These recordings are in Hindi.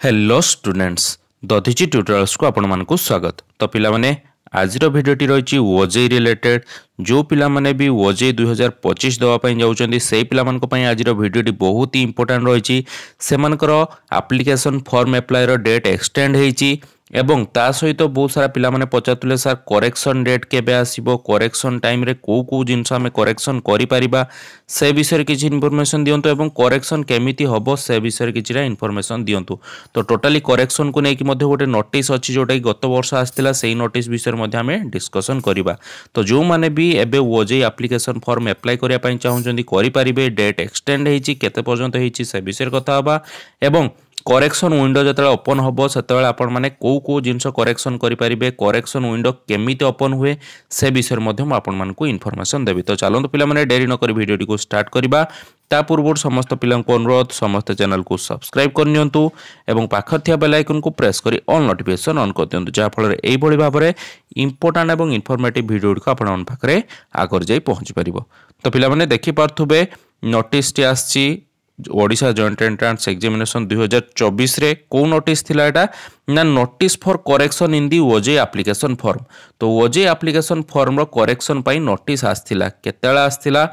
हेलो स्टूडेंट्स दधिची ट्यूटोरियल्स को आपण मानकु स्वागत। तो पिला माने आज भिडियोटी रही ओजेई रिलेटेड जो पिला माने भी ओजेई 2025 दवा पई जाउचंदी से पिला मानको पई आज भिडियोटी बहुत ही इंपोर्टेंट रही से एप्लिकेशन फॉर्म अप्लाई रो डेट एक्सटेंड हेची एवं ता सहित बहुत सारा पिला माने पचातुले सर करेक्शन डेट केबे आसीबो करेक्शन टाइम रे को जिनस आमे करेक्शन करि परिबा से विषय किछि इन्फॉर्मेशन दियंतु एवं करेक्शन केमिति हबो से विषय किछि इन्फॉर्मेशन दियंतु। तो टोटली करेक्शन को नेकी मध्ये गोटे नोटिस अछि जोटा गत वर्ष आस्तिला सेही नोटिस विषय मध्ये आमे डिस्कशन करिबा। तो जो माने भी एबे ओजेई एप्लिकेशन फॉर्म अप्लाई करिया पई चाहुचंदी करि परिबे डेट एक्सटेंड हेछि केते पर्यंत हेछि से विषय कथा हबा एवं करेक्शन विंडो जतले ओपन होबो सेतले आपण माने को जिंस करेक्शन करि परिबे करेक्शन विंडो केमिति ओपन हुए से विषय मध्ये म आपण मानकु इन्फॉर्मेशन देबी। तो चलंतु पिला माने देरी न करि वीडियोटी को स्टार्ट करबा। ता पूर्व समस्त पिला को अनुरोध समस्त चैनल को सब्सक्राइब करनियंतु एवं पाखर थिया बेल आइकन को प्रेस करी ऑल नोटिफिकेशन ऑन कर दियंतु जा फल एई भली भाबरे इंपोर्टेंट एवं इन्फॉर्मेटिव वीडियो को आपण मन पाखरे आगर जाई पहुंची परिबो। तो पिला माने देखि पारथुबे नोटिस टी आछि ओडिशा जॉइंट एंट्रांस एग्जामिनेशन 2024 रे को नोटिस थिला एटा ना notice for correction in the OJEE application form. तो ओजेई एप्लिकेशन फॉर्म रो करेक्शन पई नोटिस आस्थिला केतेला आस्थिला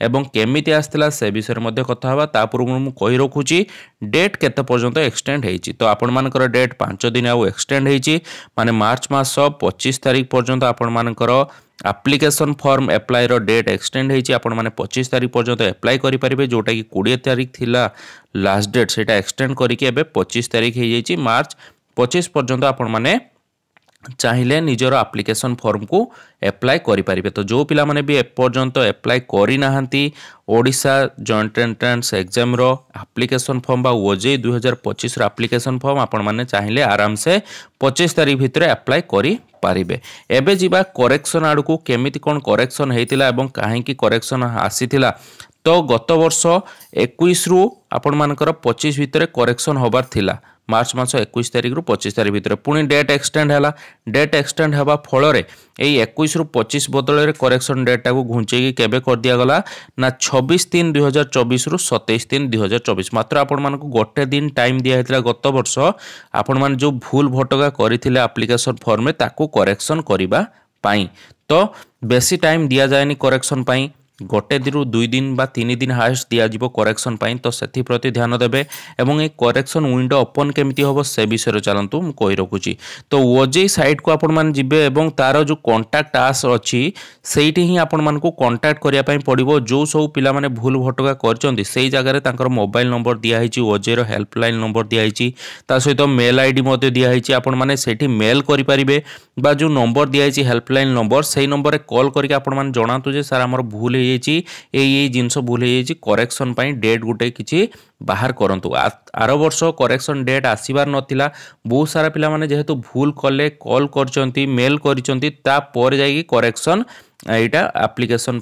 एवं केमिति आस्थिला से विषय मध्ये कथा हवा। ता पूर्व मु कहि रखुची डेट केते पर्यंत एक्सटेंड हेची। तो आपण मानकर डेट 5 दिन आउ एक्सटेंड हेची माने मार्च मास 25 तारिख पर्यंत आपण मानकर एप्लिकेशन फॉर्म अप्लाई रो डेट एक्सटेंड हेची आपण माने 25 तारिख पर्यंत अप्लाई करि परिबे जोटा कि 20 तारिख थिला लास्ट डेट सेटा एक्सटेंड करिके एबे 25 तारिख हे जेची मार्च 25 पर्यंत आपण माने चाहिए निजर एप्लिकेशन फॉर्म को अप्लाई करि परिबे। तो जो पिला माने भी एपर्यंत अप्लाई करि नाहंती ओडिशा जॉइंट एंट्रांस एग्जाम रो एप्लिकेशन फॉर्म बा ओजेई 2025 रो एप्लिकेशन फॉर्म आपण माने चाहिए आराम से 25 तारिख भितर अप्लाई करि पारिबे। एबे जिबा करेक्शन आड़ को केमिति कोन करेक्शन हेतिला एवं काहे की करेक्शन आसीथिला। तो गत वर्ष 21 रु आपण मानकर 25 भितर करेक्शन होबार थिला मार्च मास 21 तारिख रु 25 तारिख भितर पुणी डेट एक्सटेंड हैला डेट एक्सटेंड हवा फल रे एई 21 रु 25 बदल रे करेक्शन डेट टाको घुंचेकी केबे कर दिया गला ना 26/3/2024 रु 27/3/2024 मात्र आपण मानको गोटे दिन टाइम दिया हेतला गत वर्ष आपण मान जो भूल भटका करिथिले एप्लिकेशन फॉर्म में ताको करेक्शन करिबा पाई। तो बेसी टाइम दिया जायनी करेक्शन पाई गोटे दिरु 2 दिन बा 3 दिन हाइस्ट दिया जिवो करेक्शन पाई। तो सेथि प्रति ध्यान देबे एवं ए करेक्शन विंडो ओपन केमिति होबो से विषय चलंतु मु कहि रखुची। तो ओजेई साइट को आपण मान जिबे एवं तारो जो कांटेक्ट आस अछि सेइठी ही आपण मान को कांटेक्ट करिया पई पड़िबो जो सब पिला माने भूल भटका करचंदी सेई जगह रे तांकर मोबाइल नंबर दिया हिची ओजेई रो हेल्पलाइन नंबर दिया हिची ता सहित मेल आईडी मध्ये दिया हिची आपण माने सेठी मेल करि परिबे बा जो नंबर दिया हिची हेल्पलाइन नंबर सेई नंबर रे कॉल करके आपण मान जणातु जे सर हमर भूल जिनस भूल करेक्शन डेट गुटे किसी बाहर करंतु। आर वर्ष करेक्शन डेट आसीबार नथिला बहुत सारा पिला माने जेहेतु भूल कले कॉल करचंती मेल करचंती ता पर जाई करेक्शन एटा एप्लिकेशन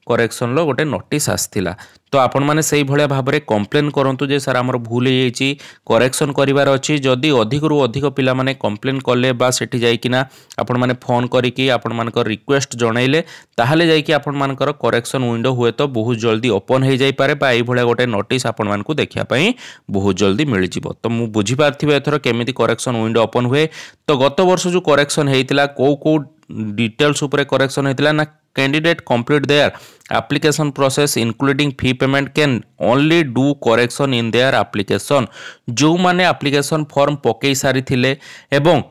करेक्शन लो गोटे नोटिस आस्थिला। तो आपण माने सही भलिया भाबरे कंप्लेन करंतु जे सर हमर भूल हेची करेक्शन करिवार अछि। जदि अधिक रु अधिक पिला माने कंप्लेन कले बा सेठी जाई किना आपण माने फोन करिकि आपण मानकर रिक्वेस्ट जणाइले ताहाले जाई कि आपण मानकर करेक्शन विंडो हुए तो बहुत जल्दी ओपन हे जाई पारे बा एई भलिया गोटे नोटिस आपण मानकु देखिया पई बहुत जल्दी मिल जिवो। तो मु बुझी पारथिबे एथरो केमिति करेक्शन विंडो ओपन हुए। तो गत वर्ष जो करेक्शन हेतिला को डिटेल्स ऊपर करेक्शन हेतिला ना candidate complete their application process including fee payment can only do correction in their application। जो माने application form पकई सारी थिले एवं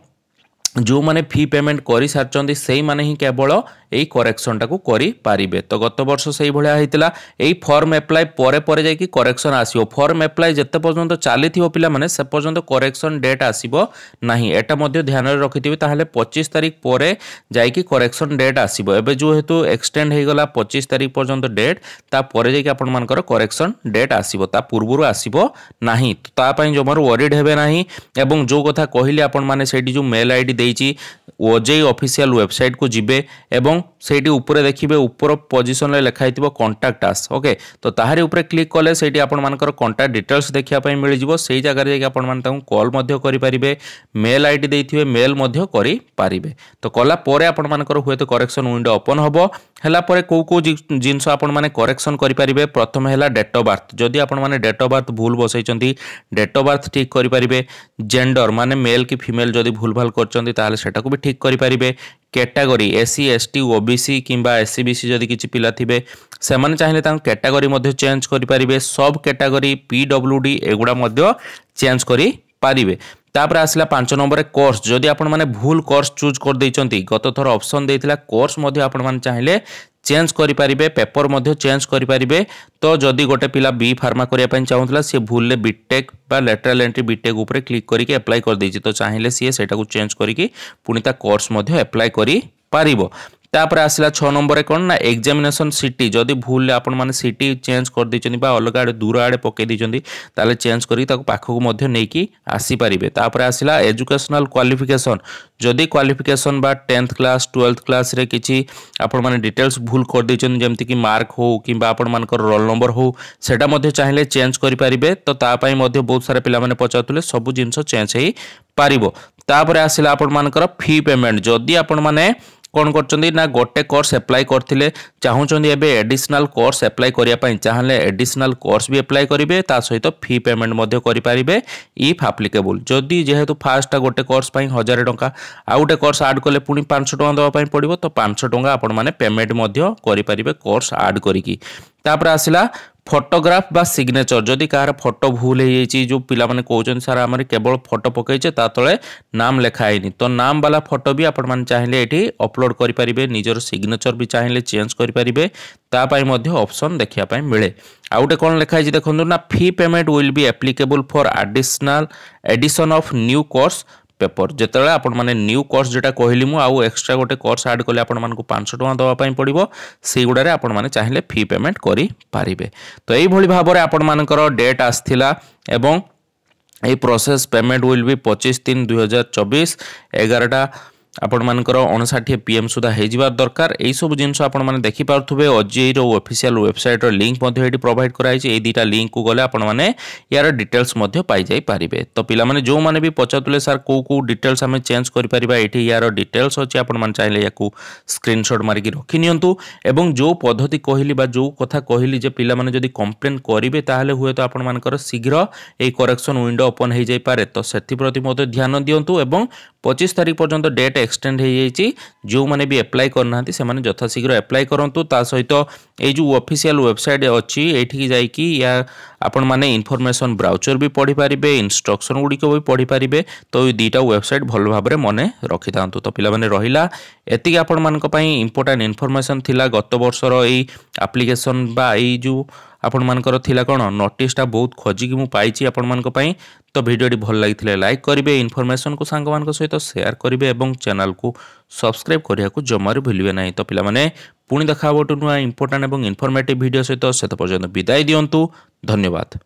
जो माने फी पेमेंट करि सारचंदी सेही माने ही केवल एई करेक्शन टाको करि पारिबे। तो गत वर्ष सेही भलिया हेतिला एई फॉर्म अप्लाई परे परे जाई कि करेक्शन आसीबो फॉर्म अप्लाई जते पर्यंत चालिथिबो पिला माने से पर्यंत करेक्शन डेट आसीबो नाही एटा मध्ये ध्यान रे रखिथिबे ताहाले 25 तारिख परे जाई कि करेक्शन डेट आसीबो। एबे जो हेतु एक्सटेंड हे गला 25 तारिख पर्यंत डेट ता परे जाई कि आपण मानकर करेक्शन डेट आसीबो ता पूर्वरु आसीबो नाही। तो ता पई जमर वरीड हेबे नाही एवं जो कथा कहिली आपण माने सेठी जो mail ID OJEE official website को जिबे एवं एवं सेठी ऊपर देखिबे ऊपर पोजीशन रे लिखा हितबो कांटेक्ट अस ओके तो ताहारी ऊपर क्लिक कले सेठी आपण मानकर कांटेक्ट डिटेल्स देखिया पई मिल जिवो सेही जगह रे आपण मान ताऊ कॉल मध्य करि परिबे मेल आईडी देथिबे मेल मध्य करि परिबे तो कला परे आपण मानकर हुए तो करेक्शन विंडो ओपन हबो हला परे को जिंस आपण माने करेक्शन करि परिबे प्रथम हैला डेट ऑफ बर्थ जदि आपण माने डेट ऑफ बर्थ भूल बसैचंती डेट ऑफ बर्थ ठीक करि परिबे जेंडर माने मेल की फीमेल जदि भूल भाल करचंती ताले सेटा को भी ठीक करि परिबे कैटेगरी एससी एसटी ओबीसी किंबा एससीबीसी जदि किछि पिला थिबे से माने चाहिले तां कैटेगरी मध्ये चेंज करि परिबे सब कैटेगरी पीडब्ल्यूडी एगुडा मध्ये चेंज करि परिबे तापर आसला 5 नंबर कोर्स जदि आपण माने भूल कोर्स चूज कर दैचंती गत थर ऑप्शन देथिला कोर्स मध्ये आपण माने चाहिले चेंज करि परिबे पेपर मध्ये चेंज करि परिबे तो जदि गोटे पिला बी फार्मा करिया पई चाहुतला से भूल ले बीटेक बा लेटरल एंट्री बीटेक ऊपर क्लिक करिके अप्लाई कर दैछि तो चाहिले सी सेटा को चेंज करिके पुनिता कोर्स मध्ये अप्लाई करि पारिबो तापर आसला 6 नंबर कोन ना एग्जामिनेशन सिटी जदि भूल आपण माने सिटी चेंज कर दैचंती बा अलग आडे दूर आडे पके दैचंती ताले चेंज करी ताको पाखको मध्ये नेकी आसी परिबे तापर आसला एजुकेशनल क्वालिफिकेशन जदि क्वालिफिकेशन बा 10th क्लास 12th क्लास रे किछि आपण माने डिटेल्स भूल कर दैचंती जेमति कि मार्क हो किबा आपण मानकर रोल नंबर हो सेटा मध्ये चाहिले चेंज करि परिबे तो ता पई मध्ये बहुत सारा पिला माने पचातुले सब जिंस चेंज हेई पारिबो तापर आसला आपण मानकर फी पेमेंट जदि आपण माने कौन करचंदी ना गोटे कोर्स अप्लाई करथिले चाहुचंदी एबे एडिशनल कोर्स अप्लाई करिया पई चाहले एडिशनल कोर्स भी अप्लाई करिवे ता सहित फी पेमेंट मध्ये करि परिबे इफ एप्लीकेबल जदि जेहेतु फास्ट गोटे कोर्स पई 1000 टंका आ गोटे कोर्स ऐड करले पुनी 500 टंका दवा पई पड़िबो तो 500 टंका आपण माने पेमेंट मध्ये करि परिबे कोर्स ऐड करिकी तापर आसिला फोटोग्राफ बा सिग्नेचर जदि कार फोटो भूल हो जो पिला माने कहउछन सर हमर केवल फोटो पकैछे ता तळे नाम लिखा हैनी तो नाम वाला फोटो भी आपण माने चाहिले एठी अपलोड करि परिबे निजर सिग्नेचर भी चाहिले चेंज करि परिबे ता पई मध्ये ऑप्शन देखिया पई मिले आउटे कोन लिखा है देखंदु ना fee payment will be applicable for addition of new course paper जेतेबेले आपण माने न्यू कोर्स जेटा कहली मु आउ एक्स्ट्रा गोटे कोर्स ऐड करले आपण मानकु 500 टका दवा पई पड़िबो से गुडारे आपण माने चाहिले फी पेमेंट करि पारिबे तो एई भली भाबरे आपण मानकर डेट आस्थिला एवं a process payment will B 25/3/2024 11टा आपण मानकर 59 PM सुधा हे जिबार दरकार एई सब जिंस आपण माने देखि पारथुबे ओजेई रो ऑफिशियल वेबसाइट रो लिंक मध्ये एटी प्रोवाइड कराई छै ए दीटा लिंक को गले आपण माने यार डिटेल्स मध्ये पाई जाई पारिबे तो पिला माने जो माने भी पचातुले सर को डिटेल्स हमें चेंज करि परिबा एटी यार डिटेल्स अछि आपण माने चाहिले याकू स्क्रीनशॉट मारि के रखि नियंतु एवं जो पद्धति कहली बा जो कथा कहली जे पिला माने जदी कंप्लेन करिवे ताहाले हुए तो आपण मानकर शीघ्र ए करेक्शन विंडो ओपन हे जाई पारे तो सेति प्रति मध्ये ध्यान दियंतु एवं 25 तारिख पर्यंत डेट एक्सटेंड हो जाइए जो मैंने भी अप्लाई करना से यथाशीघ्र अप्लाई करूँ ता सहित ये जो ऑफिशियल वेबसाइट अच्छी ये जाकि या आपण माने इनफॉरमेशन ब्राउचर भी पढ़ी पारिबे इंस्ट्रक्शन गुड़िक भी पढ़ी पारिबे तो ये दुईटा वेबसाइट भल भाव में मन रखि था तो पिला माने रहिला एतिक आपण मानक पई इंपोर्टेंट इनफॉरमेशन थिला गत वर्षर ए एप्लीकेशन बा ए जो आपण मानकर थिला कोन नोटिसटा बहुत खोजी कि मु पाइछि आपण मानक पई तो वीडियोटी भल लागिथिले लाइक करिवे इनफॉरमेशन को सांग मानक सहित शेयर करिवे एवं चैनल को सब्सक्राइब करिया को जमारू भूलिबे नाही तो पिला माने पुणी देखा नुआ इंपोर्टेंट एवं इनफॉर्मेटिव वीडियो सहित सेत पर्यंत विदाय दियंतु धन्यवाद।